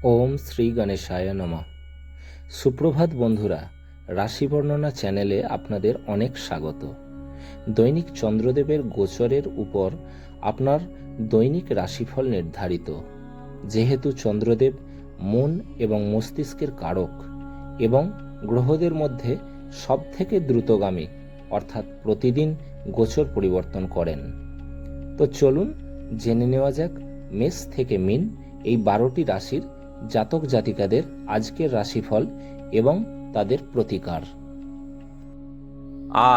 ওম শ্রী গণেশায় নমঃ। সুপ্রভাত বন্ধুরা, রাশি বর্ণনা চ্যানেলে আপনাদের অনেক স্বাগত। দৈনিক চন্দ্রদেবের গোচরের উপর আপনার দৈনিক রাশিফল নির্ধারিত। যেহেতু চন্দ্রদেব মন এবং মস্তিষ্কের কারক এবং গ্রহদের মধ্যে সবথেকে দ্রুতগামী, অর্থাৎ প্রতিদিন গোচর পরিবর্তন করেন। তো চলুন জেনে নেওয়া যাক মেষ থেকে মীন এই 12টি রাশির জাতক জাতিকাদের আজকের রাশিফল এবং তাদের প্রতিকার।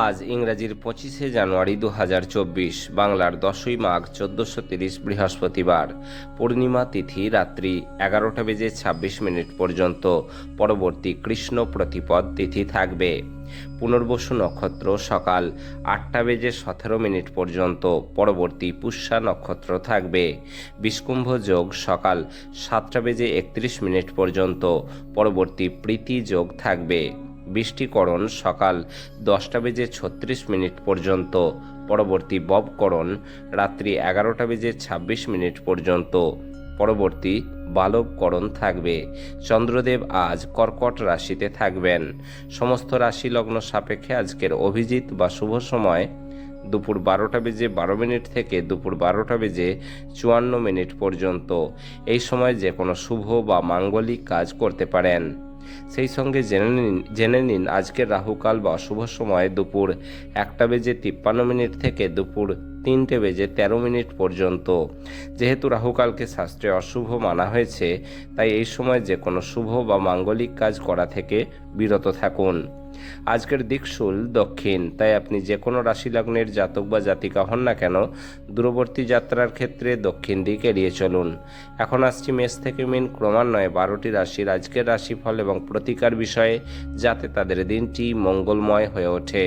আজ ইংরাজির 25শে জানুয়ারি 2024, বাংলার 10ই মাঘ 1430 বৃহস্পতিবার। পূর্ণিমা তিথি রাত্রি 11:26 পর্যন্ত। পরবর্তী কৃষ্ণ প্রতিপদ তিথি থাকবে। পুনর্বসু নক্ষত্র সকাল 8:17 পর্যন্ত। পরবর্তী পুষ্যা নক্ষত্র থাকবে। বিষকুম্ভ যোগ সকাল 7:31 পর্যন্ত। পরবর্তী প্রীতি যোগ থাকবে। বৃষ্টিকরণ সকাল 10:36 পর্যন্ত। পরবর্তী ববকরণ রাত্রি 11:26 পর্যন্ত। পরবর্তী বালবকরণ থাকবে। চন্দ্রদেব আজ কর্কট রাশিতে থাকবেন। সমস্ত রাশি লগ্ন সাপেক্ষে আজকের অভিজিৎ বা শুভ সময় দুপুর 12:12 থেকে দুপুর 12:54 পর্যন্ত। এই সময় যে কোনো শুভ বা মাঙ্গলিক কাজ করতে পারেন। সেই সঙ্গে জেনে নিন আজকের রাহুকাল বা শুভ সময় দুপুর 1:53 থেকে দুপুর 3:13 পর্যন্ত। যেহেতু রাহুকালকে শাস্ত্রে অশুভ মানা হয়েছে, তাই এই সময় যে কোনো শুভ বা মাঙ্গলিক কাজ করা থেকে বিরত থাকুন। আজকের দিকশুল দক্ষিণ, তাই আপনি যে কোনো রাশি লগ্নের জাতক বা জাতিকা হন না কেন, দূরবর্তী যাত্রার ক্ষেত্রে দক্ষিণ দিক এড়িয়ে চলুন। এখন আসছি মেষ থেকে মীন ক্রমান্বয়ে 12টি রাশির আজকের রাশিফল এবং প্রতিকার বিষয়ে, যাতে তাদের দিনটি মঙ্গলময় হয়ে ওঠে।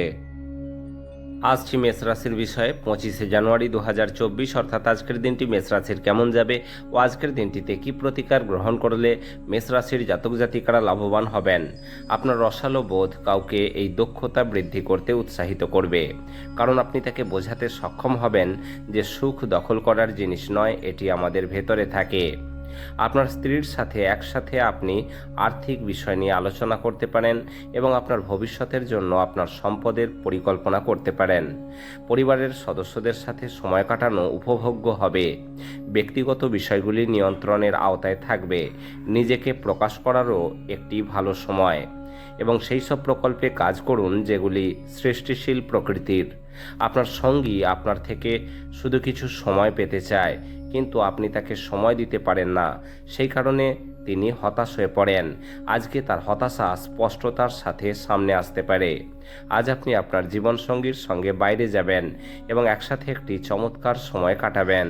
আসছি মেষ রাশির বিষয়ে। 25শে জানুয়ারি 2024, অর্থাৎ আজকের দিনটি মেষ রাশির কেমন যাবে ও আজকের দিনটিতে কি প্রতিকার গ্রহণ করলে মেষ রাশির জাতক জাতিকারা লাভবান হবেন। আপনার রসালো বোধ কাউকে এই দক্ষতা বৃদ্ধি করতে উৎসাহিত করবে, কারণ আপনি তাকে বোঝাতে সক্ষম হবেন যে সুখ দখল করার জিনিস নয়, এটি আমাদের ভেতরে থাকে। আপনার স্ত্রীর সাথে একসাথে আপনি আর্থিক বিষয় নিয়ে আলোচনা করতে পারেন এবং আপনার ভবিষ্যতের জন্য আপনার সম্পদের পরিকল্পনা করতে পারেন। পরিবারের সদস্যদের সাথে সময় কাটানো উপভোগ্য হবে। ব্যক্তিগত বিষয়গুলি নিয়ন্ত্রণের আওতায় থাকবে। নিজেকে প্রকাশ করারও একটি ভালো সময় এবং সেই সব প্রকল্পে কাজ করুন যেগুলি সৃষ্টিশীল প্রকৃতির। আপনার সঙ্গী আপনার থেকে শুধু কিছু সময় পেতে চায়, কিন্তু আপনি তাকে সময় দিতে পারেন না। সেই কারণে তিনি হতাশ হয়ে পড়েন। আজকে তার হতাশা স্পষ্টতার সাথে সামনে আসতে পারে। আজ আপনি আপনার জীবনসঙ্গীর সঙ্গে বাইরে যাবেন এবং একসাথে একটি চমৎকার সময় কাটাবেন।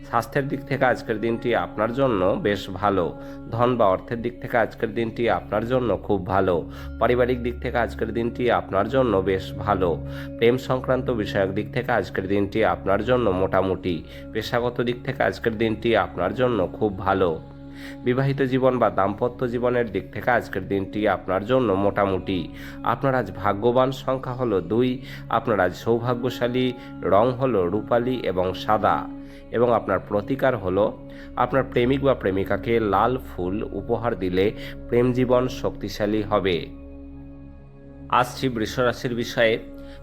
স্বাস্থ্যের দিক থেকে আজকের দিনটি আপনার জন্য বেশ ভালো। ধন বা অর্থের দিক থেকে আজকের দিনটি আপনার জন্য খুব ভালো। পারিবারিক দিক থেকে আজকের দিনটি আপনার জন্য বেশ ভালো। প্রেম সংক্রান্ত বিষয়ক দিক থেকে আজকের দিনটি আপনার জন্য মোটামুটি। পেশাগত দিক থেকে আজকের দিনটি আপনার জন্য খুব ভালো। বিবাহিত জীবন বা দাম্পত্য জীবনের দিক থেকে আজকের দিনটি আপনার জন্য মোটামুটি। আপনার আজ ভাগ্যবান সংখ্যা হলো 2। আপনার আজ সৌভাগ্যশালী রং হলো রূপালী এবং সাদা, এবং আপনার প্রতিকার হলো আপনার প্রেমিক বা প্রেমিকাকে লাল ফুল উপহার দিলে প্রেম জীবন শক্তিশালী হবে। আসছি বৃষ রাশির বিষয়ে।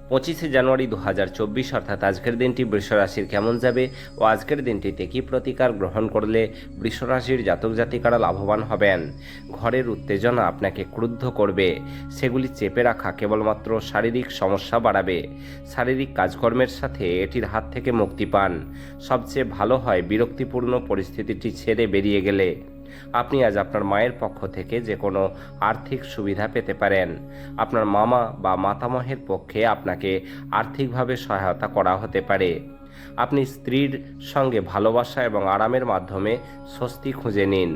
25শে জানুয়ারি 2024, অর্থাৎ আজকের দিনটি বৃষ রাশির কেমন যাবে ও আজকের দিনটিতে কি প্রতিকার গ্রহণ করলে বৃষ রাশির জাতক জাতিকারা লাভবান হবেন। ঘরের উত্তেজনা আপনাকে ক্রুদ্ধ করবে। সেগুলি চেপে রাখা কেবলমাত্র শারীরিক সমস্যা বাড়াবে। শারীরিক কাজকর্মের সাথে এটির হাত থেকে মুক্তি পান। সবচেয়ে ভালো হয় বিরক্তিপূর্ণ পরিস্থিতিটি ছেড়ে বেরিয়ে গেলে। আপনি আজ আপনার মায়ের পক্ষ থেকে যে কোনো আর্থিক সুবিধা পেতে পারেন। আপনার মামা বা মাতামহের পক্ষে আপনাকে আর্থিকভাবে সহায়তা করা হতে পারে। আপনি স্ত্রীর সঙ্গে ভালোবাসা এবং আরামের মাধ্যমে স্বস্তি খুঁজে নিন।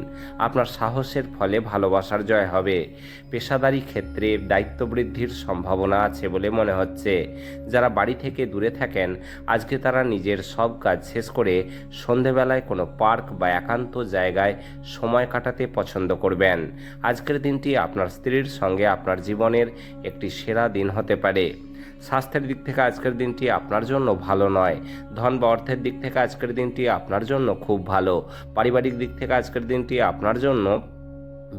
আপনার সাহসের ফলে ভালোবাসার জয় হবে। পেশাদারি ক্ষেত্রে দায়িত্ব বৃদ্ধির সম্ভাবনা আছে বলে মনে হচ্ছে। যারা বাড়ি থেকে দূরে থাকেন, আজকে তারা নিজের সব কাজ শেষ করে সন্ধেবেলায় কোনো পার্ক বা একান্ত জায়গায় সময় কাটাতে পছন্দ করবেন। আজকের দিনটি আপনার স্ত্রীর সঙ্গে আপনার জীবনের একটি সেরা দিন হতে পারে। স্বাস্থ্যের দিক থেকে আজকের দিনটি আপনার জন্য ভালো নয়। ধন বা অর্থের দিক থেকে আজকের দিনটি আপনার জন্য খুব ভালো। পারিবারিক দিক থেকে আজকের দিনটি আপনার জন্য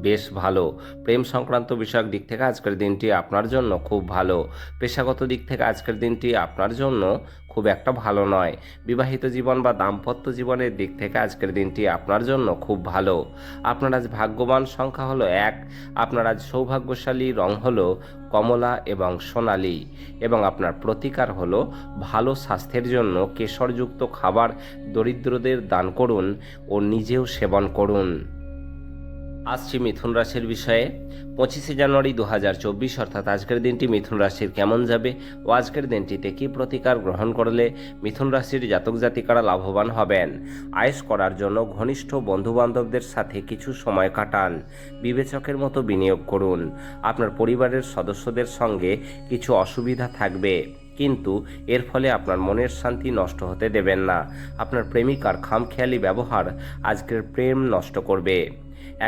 বেশ ভালো। প্রেম সংক্রান্ত বিষয়ক দিক থেকে আজকের দিনটি আপনার জন্য খুব ভালো। পেশাগত দিক থেকে আজকের দিনটি আপনার জন্য খুব একটা ভালো নয়। বিবাহিত জীবন বা দাম্পত্য জীবনের দিক থেকে আজকের দিনটি আপনার জন্য খুব ভালো। আপনার আজ ভাগ্যবান সংখ্যা হলো 1। আপনার আজ সৌভাগ্যশালী রং হলো কমলা এবং সোনালী, এবং আপনার প্রতিকার হলো ভালো স্বাস্থ্যের জন্য কেশরযুক্ত খাবার দরিদ্রদের দান করুন ও নিজেও সেবন করুন। আসছি মিথুন রাশির বিষয়ে। 25শে জানুয়ারি 2024 অর্থাৎ আজকের দিনটি মিথুন রাশির কেমন যাবে ও আজকের দিনটিতে কী প্রতিকার গ্রহণ করলে মিথুন রাশির জাতক জাতিকারা লাভবান হবেন। আয়েশ করার জন্য ঘনিষ্ঠ বন্ধুবান্ধবদের সাথে কিছু সময় কাটান। বিবেচকের মতো বিনিয়োগ করুন। আপনার পরিবারের সদস্যদের সঙ্গে কিছু অসুবিধা থাকবে, কিন্তু এর ফলে আপনার মনের শান্তি নষ্ট হতে দেবেন না। আপনার প্রেমিকার খামখেয়ালি ব্যবহার আজকের প্রেম নষ্ট করবে।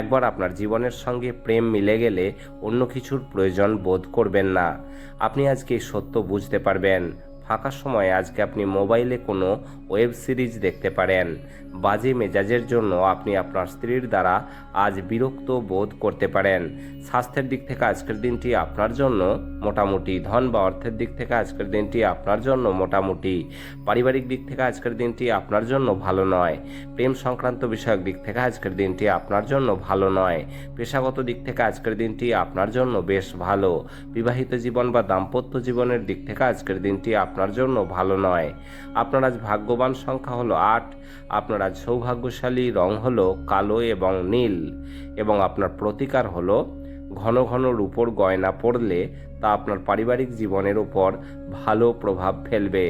একবার আপনার জীবনের সঙ্গে প্রেম মিলে গেলে অন্য কিছুর প্রয়োজন বোধ করবেন না। আপনি আজকে সত্য বুঝতে পারবেন। ফাঁকা সময়ে আজকে আপনি মোবাইলে কোনো ওয়েব সিরিজ দেখতে পারেন। বাজে মেজাজের জন্য আপনি আপনার স্ত্রীর দ্বারা আজ বিরক্ত বোধ করতে পারেন। স্বাস্থ্যের দিক থেকে আজকের দিনটি আপনার জন্য মোটামুটি। ধন বা অর্থের দিক থেকে আজকের দিনটি আপনার জন্য মোটামুটি। পারিবারিক দিক থেকে আজকের দিনটি আপনার জন্য ভালো নয়। প্রেম সংক্রান্ত বিষয়ক দিক থেকে আজকের দিনটি আপনার জন্য ভালো নয়। পেশাগত দিক থেকে আজকের দিনটি আপনার জন্য বেশ ভালো। বিবাহিত জীবন বা দাম্পত্য জীবনের দিক থেকে আজকের দিনটি আপনার জন্য ভালো নয়। আপনার আজ ভাগ্যবান সংখ্যা হলো 8। আপনার আজ সৌভাগ্যশালী রং হলো কালো এবং নীল, এবং আপনার প্রতিকার হলো ঘন ঘন রূপোর গয়না পরলে তা আপনার পারিবারিক জীবনের উপর ভালো প্রভাব ফেলবে।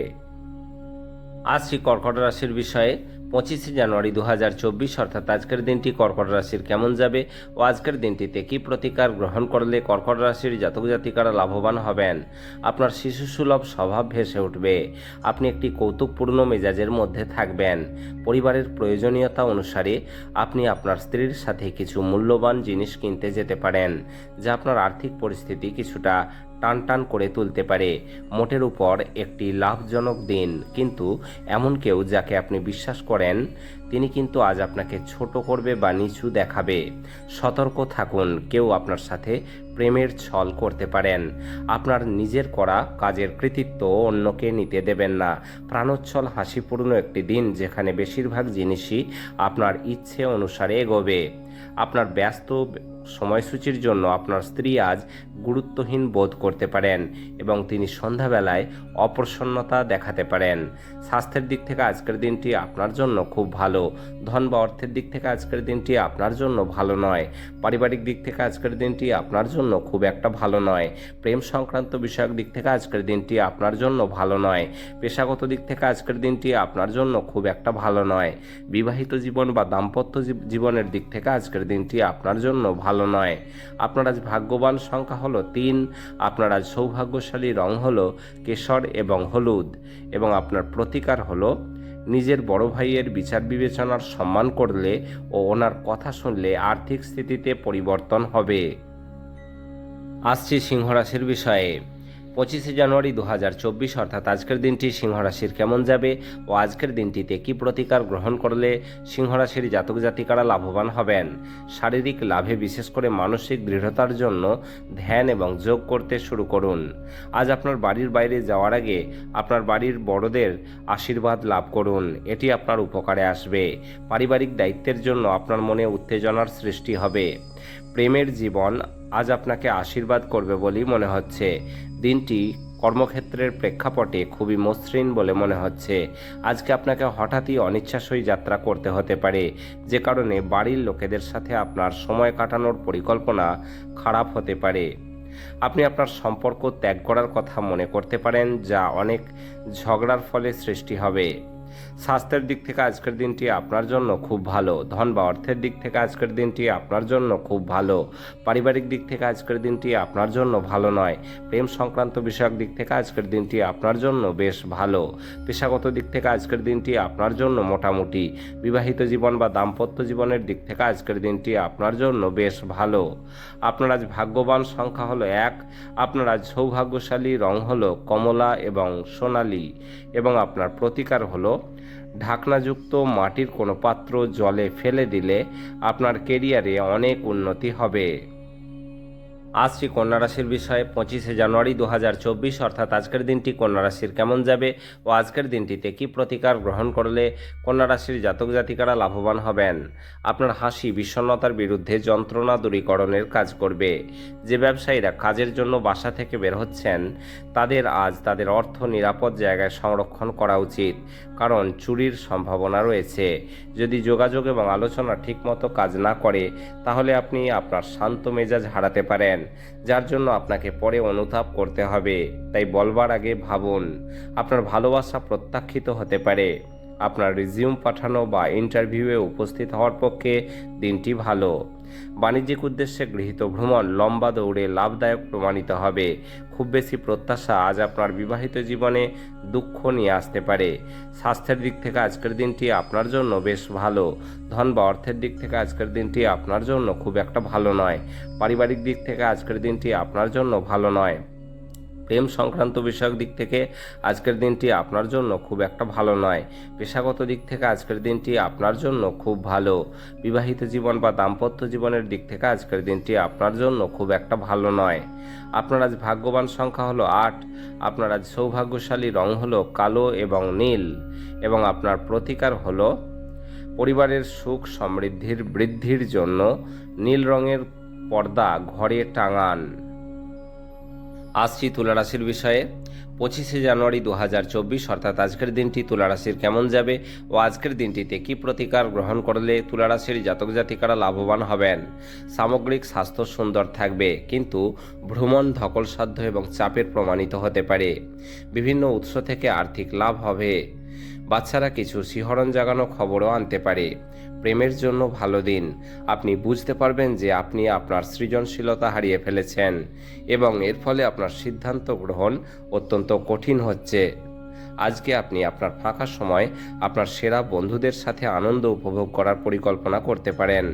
আসছি কর্কট রাশির বিষয়ে। 25শে জানুয়ারি 2024 অর্থাৎ আজকের দিনটি কর্কট রাশির কেমন যাবে ও আজকের দিনটিতে কী প্রতিকার গ্রহণ করলে কর্কট রাশির জাতক জাতিকারা লাভবান হবেন। আপনার শিশুসুলভ স্বভাব ভেসে উঠবে। আপনি একটি কৌতুকপূর্ণ মেজাজের মধ্যে থাকবেন। পরিবারের প্রয়োজনীয়তা অনুসারে আপনি আপনার স্ত্রীর সাথে কিছু মূল্যবান জিনিস কিনতে যেতে পারেন, যা আপনার আর্থিক পরিস্থিতি কিছুটা টান টান করে তুলতে পারে। মোটের উপর একটি লাভজনক দিন, কিন্তু এমন কেউ যাকে আপনি বিশ্বাস করেন তিনি কিন্তু আজ আপনাকে ছোট করবে বা নিচু দেখাবে। সতর্ক থাকুন, কেউ আপনার সাথে প্রেমের ছল করতে পারেন। আপনার নিজের করা কাজের কৃতিত্ব অন্যকে নিতে দেবেন না। প্রাণোচ্ছল হাসিপূর্ণ একটি দিন, যেখানে বেশিরভাগ জিনিসই আপনার ইচ্ছে অনুসারে এগোবে। আপনার ব্যস্ত সময়সূচির জন্য আপনার স্ত্রী আজ গুরুত্বহীন বোধ করতে পারেন এবং তিনি সন্ধ্যাবেলায় অপ্রসন্নতা দেখাতে পারেন। স্বাস্থ্যের দিক থেকে আজকের দিনটি আপনার জন্য খুব ভালো। ধন বা অর্থের দিক থেকে আজকের দিনটি আপনার জন্য ভালো নয়। পারিবারিক দিক থেকে আজকের দিনটি আপনার জন্য খুব একটা ভালো নয়। প্রেম সংক্রান্ত বিষয়ক দিক থেকে আজকের দিনটি আপনার জন্য ভালো নয়। পেশাগত দিক থেকে আজকের দিনটি আপনার জন্য খুব একটা ভালো নয়। বিবাহিত জীবন বা দাম্পত্য জীবনের দিক থেকে আজকের দিনটি আপনার জন্য ভালো নয়। আপনার আজ ভাগ্যবান সংখ্যা হলো 3। আপনার আজ সৌভাগ্যশালী রং হলো কেশর এবং হলুদ, এবং আপনার প্রতিকার হলো নিজের বড় ভাইয়ের বিচার বিবেচনার সম্মান করলে ও ওনার কথা শুনলে আর্থিক স্থিতিতে পরিবর্তন হবে। আসছি সিংহ রাশির বিষয়ে। 25শে জানুয়ারি 2024 অর্থাৎ আজকের দিনটি সিংহ রাশির কেমন যাবে ও আজকের দিনটিতে কী প্রতিকার গ্রহণ করলে সিংহ রাশির জাতক জাতিকারা লাভবান হবেন। শারীরিক লাভে, বিশেষ করে মানসিক দৃঢ়তার জন্য ধ্যান এবং যোগ করতে শুরু করুন। আজ আপনার বাড়ির বাইরে যাওয়ার আগে আপনার বাড়ির বড়দের আশীর্বাদ লাভ করুন, এটি আপনার উপকারে আসবে। পারিবারিক দায়িত্বের জন্য আপনার মনে উত্তেজনার সৃষ্টি হবে। প্রেমের জীবন আজ আপনাকে আশীর্বাদ করবে বলেই মনে হচ্ছে। দিনটি কর্মক্ষেত্রের প্রেক্ষাপটে খুবই মসৃণ বলে মনে হচ্ছে। আজকে আপনাকে হঠাৎই অনিচ্ছাসই যাত্রা করতে হতে পারে, যে কারণে বাড়ির লোকেদের সাথে আপনার সময় কাটানোর পরিকল্পনা খারাপ হতে পারে। আপনি আপনার সম্পর্ক ত্যাগ করার কথা মনে করতে পারেন, যা অনেক ঝগড়ার ফলে সৃষ্টি হবে। স্বাস্থ্যের দিক থেকে আজকের দিনটি আপনার জন্য খুব ভালো। ধন বা অর্থের দিক থেকে আজকের দিনটি আপনার জন্য খুব ভালো। পারিবারিক দিক থেকে আজকের দিনটি আপনার জন্য ভালো নয়। প্রেম সংক্রান্ত বিষয়ক দিক থেকে আজকের দিনটি আপনার জন্য বেশ ভালো। পেশাগত দিক থেকে আজকের দিনটি আপনার জন্য মোটামুটি। বিবাহিত জীবন বা দাম্পত্য জীবনের দিক থেকে আজকের দিনটি আপনার জন্য বেশ ভালো। আপনার আজ ভাগ্যবান সংখ্যা হলো 1। আপনার আজ সৌভাগ্যশালী রং হলো কমলা এবং সোনালী এবং আপনার প্রতিকার হলো ঢাকনাযুক্ত মাটির কোনো পাত্র জলে ফেলে দিলে আপনার কেরিয়ারে অনেক উন্নতি হবে। আসছি কন্যা রাশির বিষয়ে 25শে জানুয়ারি 2024 অর্থাৎ আজকের দিনটি কন্যা রাশির কেমন যাবে ও আজকের দিনটিতে কি প্রতিকার গ্রহণ করলে কন্যা রাশির জাতক জাতিকারা লাভবান হবেন। আপনার হাসি বিষণ্ণতার বিরুদ্ধে যন্ত্রণা দূরীকরণের কাজ করবে। যে ব্যবসায়ীরা কাজের জন্য বাসা থেকে বের হচ্ছেন তাদের আজ তাদের অর্থ নিরাপদ জায়গায় সংরক্ষণ করা উচিত, কারণ চুরির সম্ভাবনা রয়েছে। যদি যোগাযোগ এবং আলোচনা ঠিকমতো কাজ না করে তাহলে আপনি আপনার শান্ত মেজাজ হারাতে পারেন, যার জন্য আপনাকে পরে অনুতাপ করতে হবে। তাই বলবার আগে ভাবুন। আপনার ভালোবাসা প্রত্যাখ্যিত হতে পারে। আপনার রিজিউম পাঠানো বা ইন্টারভিউয়ে উপস্থিত হওয়ার পক্ষে দিনটি ভালো। বাণিজ্যিক উদ্দেশ্যে গৃহীত ভ্রমণ লম্বা দৌড়ে লাভদায়ক প্রমাণিত হবে। খুব বেশি প্রত্যাশা আজ আপনার বিবাহিত জীবনে দুঃখ নিয়ে আসতে পারে। স্বাস্থ্যের দিক থেকে আজকের দিনটি আপনার জন্য বেশ ভালো। ধন বা অর্থের দিক থেকে আজকের দিনটি আপনার জন্য খুব একটা ভালো নয়। পারিবারিক দিক থেকে আজকের দিনটি আপনার জন্য ভালো নয়। প্রেম সংক্রান্ত বিষয়ক দিক থেকে আজকের দিনটি আপনার জন্য খুব একটা ভালো নয়। পেশাগত দিক থেকে আজকের দিনটি আপনার জন্য খুব ভালো। বিবাহিত জীবন বা দাম্পত্য জীবনের দিক থেকে আজকের দিনটি আপনার জন্য খুব একটা ভালো নয়। আপনার আজ ভাগ্যবান সংখ্যা হলো 8। আপনার আজ সৌভাগ্যশালী রং হলো কালো এবং নীল এবং আপনার প্রতিকার হলো পরিবারের সুখ সমৃদ্ধির বৃদ্ধির জন্য নীল রঙের পর্দা ঘরে টাঙান। আসছি তুলা রাশির বিষয়ে 25শে জানুয়ারি 2024 অর্থাৎ আজকের দিনটি তুলা রাশির কেমন যাবে ও আজকের দিনটিতে কি প্রতিকার গ্রহণ করলে তুলা রাশির জাতক জাতিকারা লাভবান হবেন। সামগ্রিক স্বাস্থ্য সুন্দর থাকবে, কিন্তু ভ্রমণ ধকলসাধ্য এবং চাপের প্রমাণিত হতে পারে। বিভিন্ন উৎস থেকে আর্থিক লাভ হবে। বাচ্চারা কিছু শিহরণ জাগানো খবরও আনতে পারে। প্রেমের জন্য ভালো দিন। আপনি বুঝতে পারবেন যে আপনি আপনার সৃজনশীলতা হারিয়ে ফেলেছেন এবং এর ফলে আপনার সিদ্ধান্ত গ্রহণ অত্যন্ত কঠিন হচ্ছে। আজকে আপনি আপনার ফাঁকা সময় আপনার সেরা বন্ধুদের সাথে আনন্দ উপভোগ করার পরিকল্পনা করতে পারেন।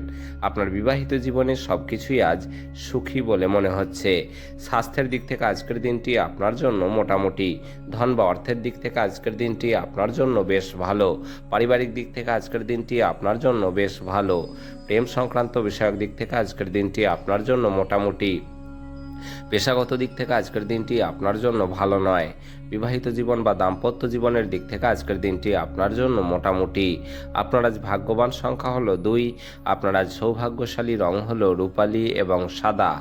আপনার বিবাহিত জীবনে সবকিছুই আজ সুখী বলে মনে হচ্ছে। স্বাস্থ্যের দিক থেকে আজকের দিনটি আপনার জন্য মোটামুটি। ধন বা অর্থের দিক থেকে আজকের দিনটি আপনার জন্য বেশ ভালো। পারিবারিক দিক থেকে আজকের দিনটি আপনার জন্য বেশ ভালো। প্রেম সংক্রান্ত বিষয়ক দিক থেকে আজকের দিনটি আপনার জন্য মোটামুটি। পেশাগত দিক থেকে আজকের দিনটি আপনার জন্য ভালো নয়। বিবাহিত জীবন বা দাম্পত্য জীবনের দিক থেকে আজকের দিনটি আপনার জন্য মোটামুটি। আপনার আজ ভাগ্যবান সংখ্যা হলো 2। আপনার আজ সৌভাগ্যশালী রং হলো রূপালী এবং সাদা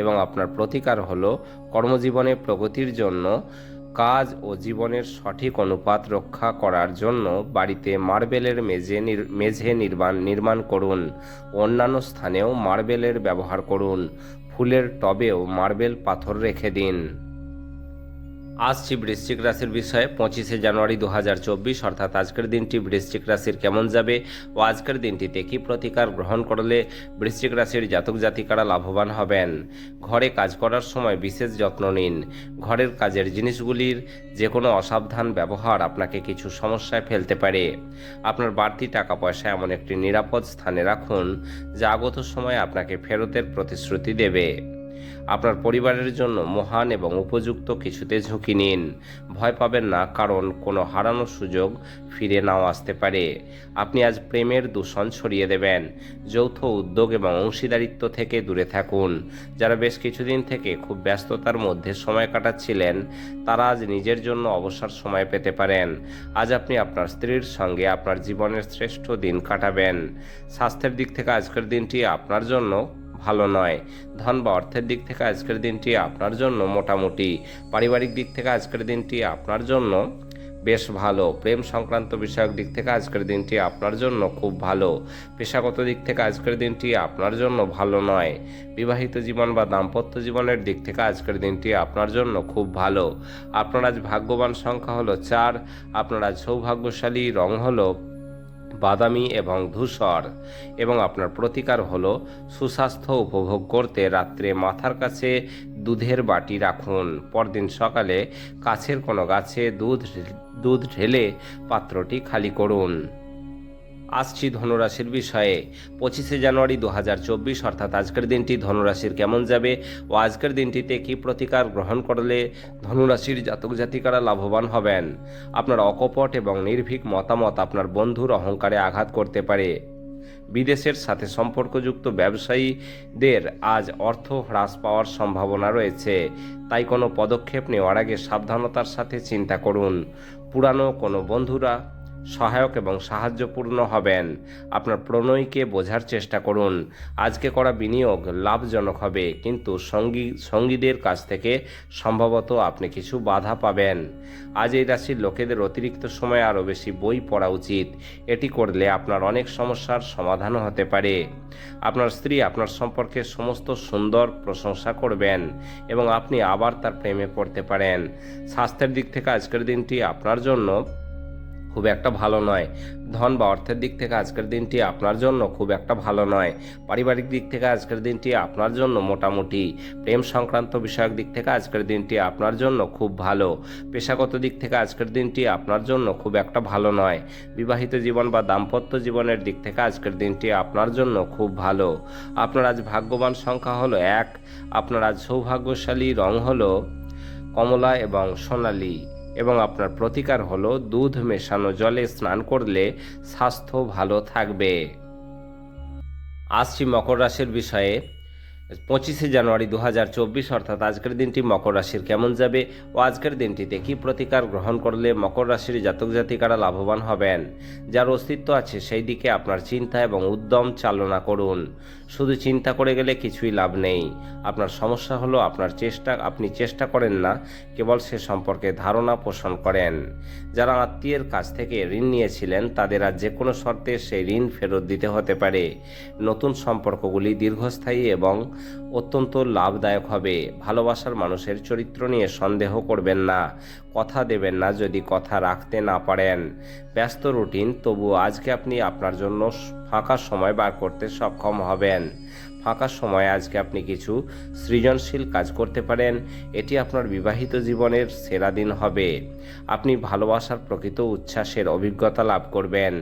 এবং আপনার প্রতিকার হলো কর্মজীবনে প্রগতির জন্য কাজ ও জীবনের সঠিক অনুপাত রক্ষা করার জন্য বাড়িতে মার্বেলের মেঝে নির্মাণ করুন। অন্যান্য স্থানেও মার্বেলের ব্যবহার করুন। ফুলের টবেও মার্বেল পাথর রেখে দিন। আসছি বৃশ্চিক রাশির বিষয়ে 25শে জানুয়ারি 2024 অর্থাৎ আজকের দিনটি বৃশ্চিক রাশির কেমন যাবে ও আজকের দিনটিতে কি প্রতিকার গ্রহণ করলে বৃশ্চিক রাশির জাতক জাতিকারা লাভবান হবেন। ঘরে কাজ করার সময় বিশেষ যত্ন নিন। ঘরের কাজের জিনিসগুলির যে কোনো অসাবধান ব্যবহার আপনাকে কিছু সমস্যায় ফেলতে পারে। আপনার বাড়তি টাকা পয়সা এমন একটি নিরাপদ স্থানে রাখুন যা আগত সময়ে আপনাকে ফেরতের প্রতিশ্রুতি দেবে। আপনার পরিবারের জন্য মহান এবং উপযুক্ত কিছুতে ঝুঁকি নিন। ভয় পাবেন না, কারণ কোনো হারানো সুযোগ ফিরে নাও আসতে পারে। আপনি আজ প্রেমের দূষণ ছড়িয়ে দেবেন। যৌথ উদ্যোগ এবং অংশীদারিত্ব থেকে দূরে থাকুন। যারা বেশ কিছুদিন থেকে খুব ব্যস্ততার মধ্যে সময় কাটাচ্ছিলেন তারা আজ নিজের জন্য অবসর সময় পেতে পারেন। আজ আপনি আপনার স্ত্রীর সঙ্গে আপনার জীবনের শ্রেষ্ঠ দিন কাটাবেন। স্বাস্থ্যের দিক থেকে আজকের দিনটি আপনার জন্য ভালো নয়। ধন বা অর্থের দিক থেকে আজকের দিনটি আপনার জন্য মোটামুটি। পারিবারিক দিক থেকে আজকের দিনটি আপনার জন্য বেশ ভালো। প্রেম সংক্রান্ত বিষয়ক দিক থেকে আজকের দিনটি আপনার জন্য খুব ভালো। পেশাগত দিক থেকে আজকের দিনটি আপনার জন্য ভালো নয়। বিবাহিত জীবন বা দাম্পত্য জীবনের দিক থেকে আজকের দিনটি আপনার জন্য খুব ভালো। আপনার আজ ভাগ্যবান সংখ্যা হলো 4। আপনার আজ সৌভাগ্যশালী রং হলো বাদামি এবং ধূসর, এবং আপনার প্রতিকার হলো সুস্বাস্থ্য উপভোগ করতে রাত্রে মাথার কাছে দুধের বাটি রাখুন। পরদিন সকালে কাছের কোনো গাছে দুধ ঢেলে পাত্রটি খালি করুন। আসছি ধনুরাশির বিষয়ে। 25শে জানুয়ারি 2024 অর্থাৎ আজকের দিনটি ধনুরাশির কেমন যাবে ও আজকের দিনটিতে কি প্রতিকার গ্রহণ করলে ধনুরাশির জাতক জাতিকারা লাভবান হবেন। আপনার অকপট এবং নির্ভীক মতামত আপনার বন্ধুর অহংকারে আঘাত করতে পারে। বিদেশের সাথে সম্পর্কযুক্ত ব্যবসায়ীদের আজ অর্থ হ্রাস পাওয়ার সম্ভাবনা রয়েছে, তাই কোনো পদক্ষেপ নেওয়ার আগে সাবধানতার সাথে চিন্তা করুন। পুরানো কোনো বন্ধুরা সহায়ক এবং সাহায্যপূর্ণ হবেন। আপনার প্রণয়ীকে বোঝার চেষ্টা করুন। আজকে করা বিনিয়োগ লাভজনক হবে, কিন্তু সঙ্গীদের কাছ থেকে সম্ভবত আপনি কিছু বাধা পাবেন। আজ এই রাশির লোকেদের অতিরিক্ত সময় আরও বেশি বই পড়া উচিত। এটি করলে আপনার অনেক সমস্যার সমাধানও হতে পারে। আপনার স্ত্রী আপনার সম্পর্কে সমস্ত সুন্দর প্রশংসা করবেন এবং আপনি আবার তার প্রেমে পড়তে পারেন। স্বাস্থ্যের দিক থেকে আজকের দিনটি আপনার জন্য খুব একটা ভালো নয়। ধন বা অর্থের দিক থেকে আজকের দিনটি আপনার জন্য খুব একটা ভালো নয়। পারিবারিক দিক থেকে আজকের দিনটি আপনার জন্য মোটামুটি। প্রেম সংক্রান্ত বিষয়ক দিক থেকে আজকের দিনটি আপনার জন্য খুব ভালো। পেশাগত দিক থেকে আজকের দিনটি আপনার জন্য খুব একটা ভালো নয়। বিবাহিত জীবন বা দাম্পত্য জীবনের দিক থেকে আজকের দিনটি আপনার জন্য খুব ভালো। আপনার আজ ভাগ্যবান সংখ্যা হলো 1। আপনার আজ সৌভাগ্যশালী রং হলো কমলা এবং সোনালী, এবং আপনার প্রতিকার হলো দুধ মেশানো জলে স্নান করলে স্বাস্থ্য ভালো থাকবে। আসছি মকর রাশির বিষয়ে। 25শে জানুয়ারি 2024 অর্থাৎ আজকের দিনটি মকর রাশির কেমন যাবে ও আজকের দিনটিতে কি প্রতিকার গ্রহণ করলে মকর রাশির জাতক জাতিকারা লাভবান হবেন। যার অস্তিত্ব আছে সেই দিকে আপনার চিন্তা এবং উদ্যম চালনা করুন। শুধু চিন্তা করে গেলে কিছুই লাভ নেই। আপনার সমস্যা হলো আপনি চেষ্টা করেন না, কেবল সে সম্পর্কে ধারণা পোষণ করেন। যারা আত্মীয়ের কাছ থেকে ঋণ নিয়েছিলেন তাদের আজ যে কোনো শর্তে সেই ঋণ ফেরত দিতে হতে পারে। নতুন সম্পর্কগুলি দীর্ঘস্থায়ী এবং অত্যন্ত লাভদায়ক হবে। ভালোবাসার মানুষের চরিত্র নিয়ে সন্দেহ করবেন না, কথা দেবেন না যদি কথা রাখতে না পারেন। ব্যস্ত রুটিন, তবু আজকে আপনি আপনার জন্য ফাঁকা সময় বার করতে সক্ষম হবেন। ফাঁকা সময়ে আজকে আপনি কিছু সৃজনশীল কাজ করতে পারেন। এটি আপনার বিবাহিত জীবনের সেরা দিন হবে। আপনি ভালোবাসার প্রকৃত উচ্ছ্বাসের অভিজ্ঞতা লাভ করবেন।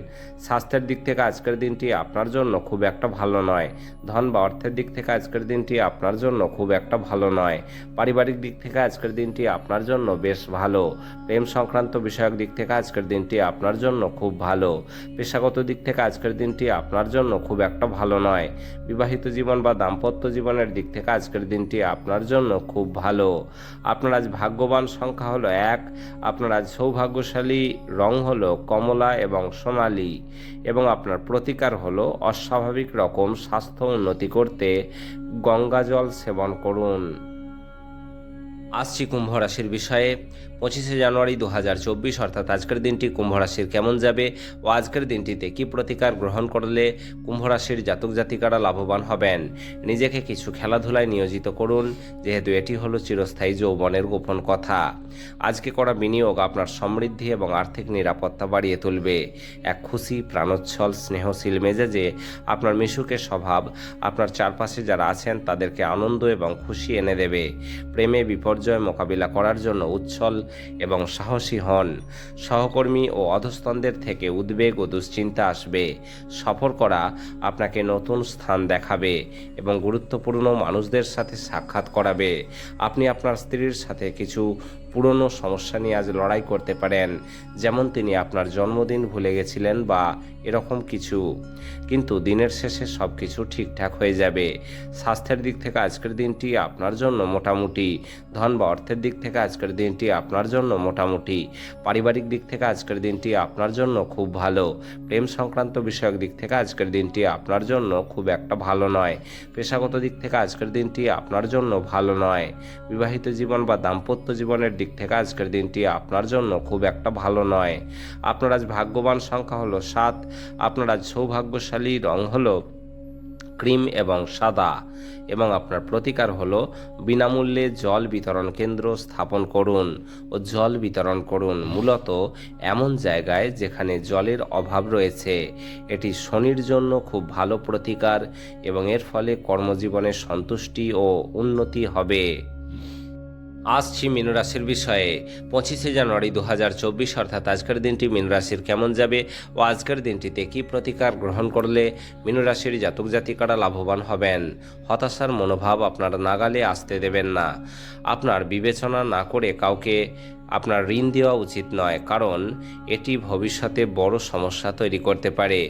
স্বাস্থ্যের দিক থেকে আজকের দিনটি আপনার জন্য খুব একটা ভালো নয়। ধন বা অর্থের দিক থেকে আজকের দিনটি আপনার জন্য খুব একটা ভালো নয়। পারিবারিক দিক থেকে আজকের দিনটি আপনার জন্য বেশ ভালো। প্রেম সংক্রান্ত বিষয়ক দিক থেকে আজকের দিনটি আপনার জন্য খুব ভালো। পেশাগত দিক থেকে আজকের দিনটি আপনার জন্য খুব একটা ভালো নয়। বিবাহিত জীবন বা দাম্পত্য জীবনের দিক থেকে আজকের দিনটি আপনার জন্য খুব ভালো। আপনার আজ ভাগ্যবান সংখ্যা হলো 1। আপনার আজ সৌভাগ্যশালী রং হলো কমলা এবং সোনালী, এবং আপনার প্রতিকার হলো অস্বাভাবিক রকম স্বাস্থ্য উন্নতি করতে গঙ্গা জল সেবন করুন। আসছি কুম্ভ রাশির বিষয়ে। 25শে জানুয়ারি 2024 অর্থাৎ আজকের দিনটি কুম্ভ রাশির কেমন যাবে ও আজকের দিনটিতে কি প্রতিকার গ্রহণ করলে কুম্ভ রাশির জাতক জাতিকারা লাভবান হবেন। নিজেকে কিছু খেলাধুলায় নিয়োজিত করুন, যেহেতু এটি হলো চিরস্থায়ী যৌবনের গোপন কথা। আজকে করা বিনিয়োগ আপনার সমৃদ্ধি এবং আর্থিক নিরাপত্তা বাড়িয়ে তুলবে। এক খুশি, প্রাণোচ্ছল, স্নেহশীল মেজাজে আপনার মিশুকে স্বভাব আপনার চারপাশে যারা আছেন তাদেরকে আনন্দ এবং খুশি এনে দেবে। প্রেমে বিপর্যয় মোকাবিলা করার জন্য উচ্ছল এবং সাহসী হন। সহকর্মী ও অধস্তনদের থেকে উদ্বেগ ও দুশ্চিন্তা আসবে। সফর করা আপনাকে নতুন স্থান দেখাবে এবং গুরুত্বপূর্ণ মানুষদের সাথে সাক্ষাৎ করাবে। আপনি আপনার স্ত্রীর সাথে কিছু পুরনো সমস্যা নিয়ে আজ লড়াই করতে পারেন, যেমন তিনি আপনার জন্মদিন ভুলে গেছিলেন বা এরকম কিছু, কিন্তু দিনের শেষে সব কিছু ঠিকঠাক হয়ে যাবে। স্বাস্থ্যের দিক থেকে আজকের দিনটি আপনার জন্য মোটামুটি। ধন বা অর্থের দিক থেকে আজকের দিনটি আপনার জন্য মোটামুটি। পারিবারিক দিক থেকে আজকের দিনটি আপনার জন্য খুব ভালো। প্রেম সংক্রান্ত বিষয়ক দিক থেকে আজকের দিনটি আপনার জন্য খুব একটা ভালো নয়। পেশাগত দিক থেকে আজকের দিনটি আপনার জন্য ভালো নয়। বিবাহিত জীবন বা দাম্পত্য জীবনের দিক দিক থেকে আজকের দিনটি আপনার জন্য খুব একটা ভালো নয়। আপনার আজ ভাগ্যবান সংখ্যা হলো 7। আপনার আজ সৌভাগ্যশালী রং হলো ক্রিম এবং সাদা, এবং আপনার প্রতিকার হলো বিনামূল্যে জল বিতরণ কেন্দ্র স্থাপন করুন ও জল বিতরণ করুন মূলত এমন জায়গায় যেখানে জলের অভাব রয়েছে। এটি শনির জন্য খুব ভালো প্রতিকার এবং এর ফলে কর্মজীবনে সন্তুষ্টি ও উন্নতি হবে। আসছি মীন রাশির বিষয়ে। 25শে জানুয়ারি 2024 অর্থাৎ আজকের দিনটি মীন রাশির কেমন যাবে ও আজকের দিনটিতে কি প্রতিকার গ্রহণ করলে মীন রাশির জাতক জাতিকারা লাভবান হবেন। হতাশার মনোভাব আপনার নাগালে আসতে দেবেন না। আপনার বিবেচনা না করে কাউকে আপনার ঋণ দেওয়া উচিত নয়, কারণ এটি ভবিষ্যতে বড় সমস্যা তৈরি করতে পারে।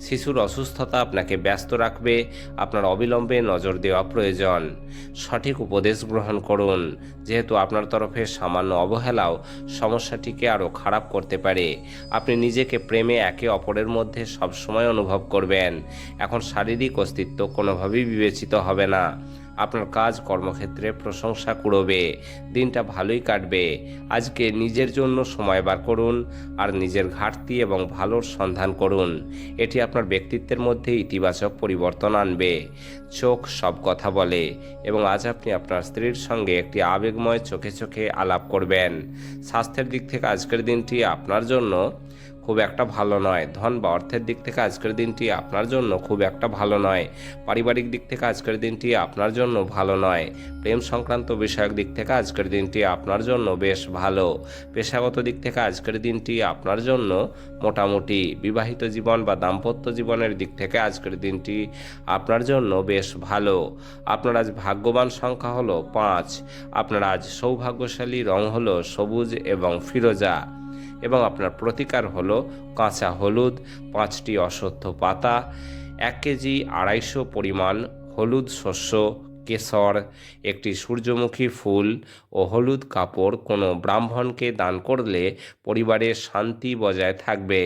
শিশুর অসুস্থতা আপনাকে ব্যস্ত রাখবে, আপনার অবিলম্বে নজর দেওয়া প্রয়োজন। সঠিক উপদেশ গ্রহণ করুন, যেহেতু আপনার তরফে সামান্য অবহেলাও সমস্যাটিকে আরও খারাপ করতে পারে। আপনি নিজেকে প্রেমে একে অপরের মধ্যে সবসময় অনুভব করবেন। এখন শারীরিক অস্তিত্ব কোনোভাবেই বিবেচিত হবে না। আপনার কাজ কর্মক্ষেত্রে প্রশংসা কুড়োবে। দিনটা ভালোই কাটবে। আজকে নিজের জন্য সময় বার করুন আর নিজের ঘাটতি এবং ভালোর সন্ধান করুন। এটি আপনার ব্যক্তিত্বের মধ্যে ইতিবাচক পরিবর্তন আনবে। চোখ সব কথা বলে এবং আজ আপনি আপনার স্ত্রীর সঙ্গে একটি আবেগময় চোখে চোখে আলাপ করবেন। স্বাস্থ্যের দিক থেকে আজকের দিনটি আপনার জন্য খুব একটা ভালো নয়। ধন বা অর্থের দিক থেকে আজকের দিনটি আপনার জন্য খুব একটা ভালো নয়। পারিবারিক দিক থেকে আজকের দিনটি আপনার জন্য ভালো নয়। প্রেম সংক্রান্ত বিষয়ক দিক থেকে আজকের দিনটি আপনার জন্য বেশ ভালো। পেশাগত দিক থেকে আজকের দিনটি আপনার জন্য মোটামুটি। বিবাহিত জীবন বা দাম্পত্য জীবনের দিক থেকে আজকের দিনটি আপনার জন্য বেশ ভালো। আপনার আজ ভাগ্যবান সংখ্যা হলো 5। আপনার আজ সৌভাগ্যশালী রং হলো সবুজ এবং ফিরোজা, এবং আপনার প্রতিকার হলো কাঁচা হলুদ, 5টি অশ্বত্থ পাতা, 1 কেজি 250 পরিমাণ হলুদ শস্য, কেশর, একটি সূর্যমুখী ফুল ও হলুদ কাপড় কোনো ব্রাহ্মণকে দান করলে পরিবারের শান্তি বজায় থাকবে।